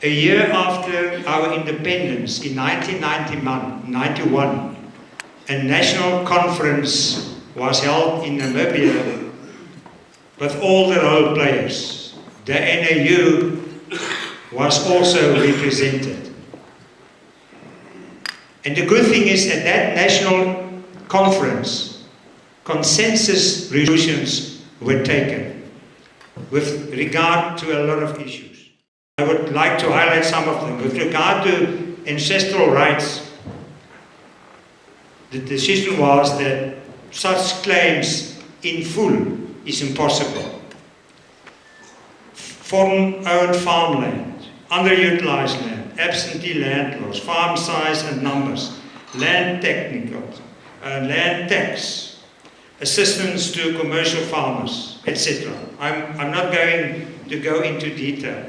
A year after our independence, in 1991, a national conference was held in Namibia with all the role players. The NAU was also represented. And the good thing is, at that national conference, consensus resolutions were taken with regard to a lot of issues. I would like to highlight some of them. With regard to ancestral rights, the decision was that such claims in full is impossible. Foreign-owned farmland, underutilized land, absentee land laws, farm size and numbers, land technicals, land tax, assistance to commercial farmers, etc. I'm not going to go into detail.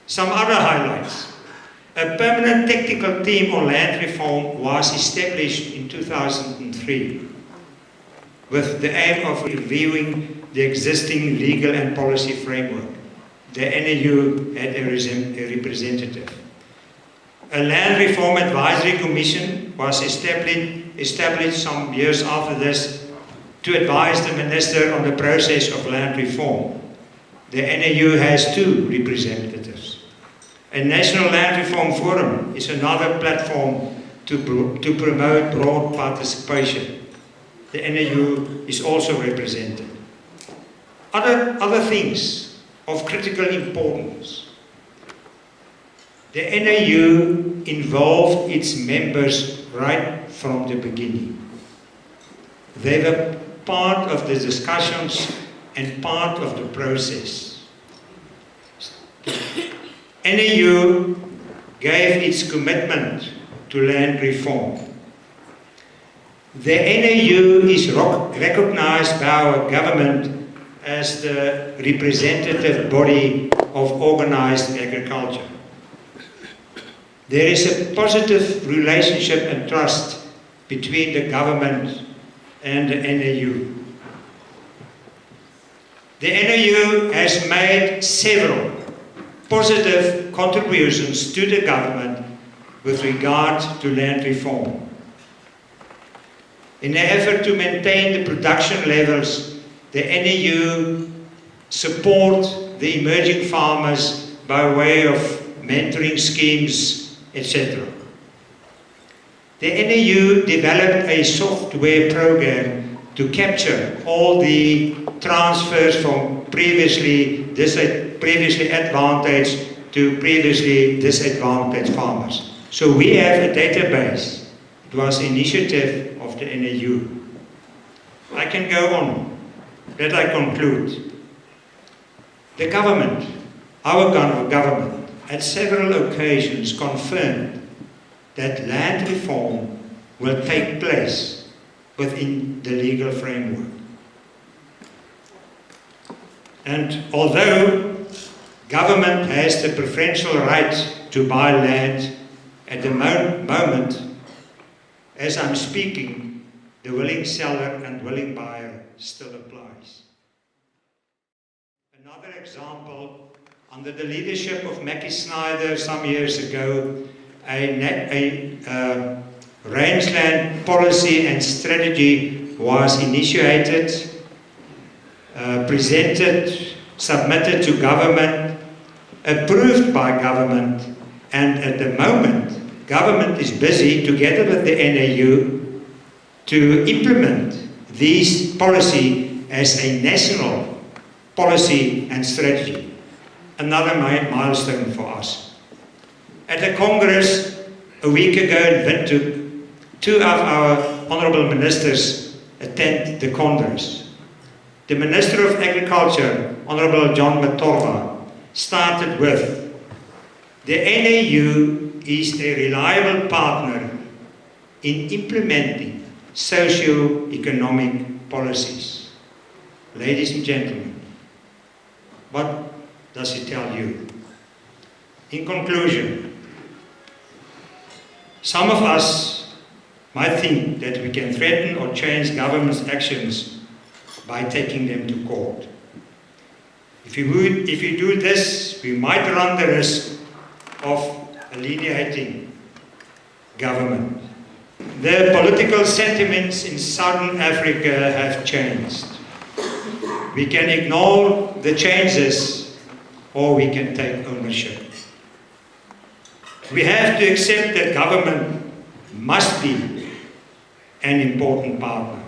Some other highlights. A permanent technical team on land reform was established in 2003 with the aim of reviewing the existing legal and policy framework. The NAU had a representative. A land reform advisory commission was established some years after this to advise the minister on the process of land reform. The NAU has 2 representatives. A National Land Reform Forum is another platform to promote broad participation. The NAU is also represented. Other things of critical importance. The NAU involved its members right from the beginning. They were part of the discussions and part of the process. NAU gave its commitment to land reform. The NAU is recognized by our government as the representative body of organized agriculture. There is a positive relationship and trust between the government and the NAU. The NAU has made several positive contributions to the government with regard to land reform. In an effort to maintain the production levels, the NAU support the emerging farmers by way of mentoring schemes, etc. The NAU developed a software program to capture all the transfers from previously advantaged to previously disadvantaged farmers. So we have a database. It was an initiative of the NAU. I can go on. Let I conclude. The government, our government, at several occasions confirmed that land reform will take place within the legal framework. And although government has the preferential right to buy land, at the moment, as I'm speaking, the willing seller and willing buyer still applies. Another example, under the leadership of Mackie Snyder some years ago, a rangeland policy and strategy was initiated, presented, submitted to government, approved by government, and at the moment, government is busy together with the NAU to implement this policy as a national policy and strategy. Another milestone for us. At the Congress a week ago in Windhoek, 2 of our honorable ministers attended the Congress. The Minister of Agriculture, Honorable John Matorva, started with, the NAU is a reliable partner in implementing socio-economic policies. Ladies and gentlemen, what does it tell you? In conclusion, some of us might think that we can threaten or change government's actions by taking them to court. If we do this, we might run the risk of alleviating government. The political sentiments in Southern Africa have changed. We can ignore the changes or we can take ownership. We have to accept that government must be an important partner.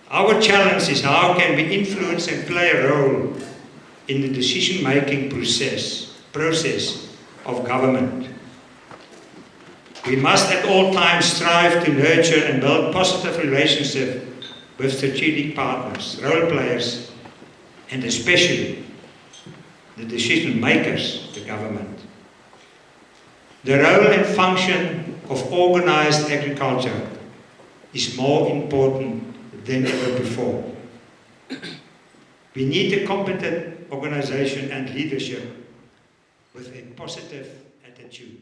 Our challenge is how can we influence and play a role in the decision-making process of government. We must at all times strive to nurture and build positive relationships with strategic partners, role players, and especially the decision makers, the government. The role and function of organized agriculture is more important than ever before. We need a competent organization and leadership with a positive attitude.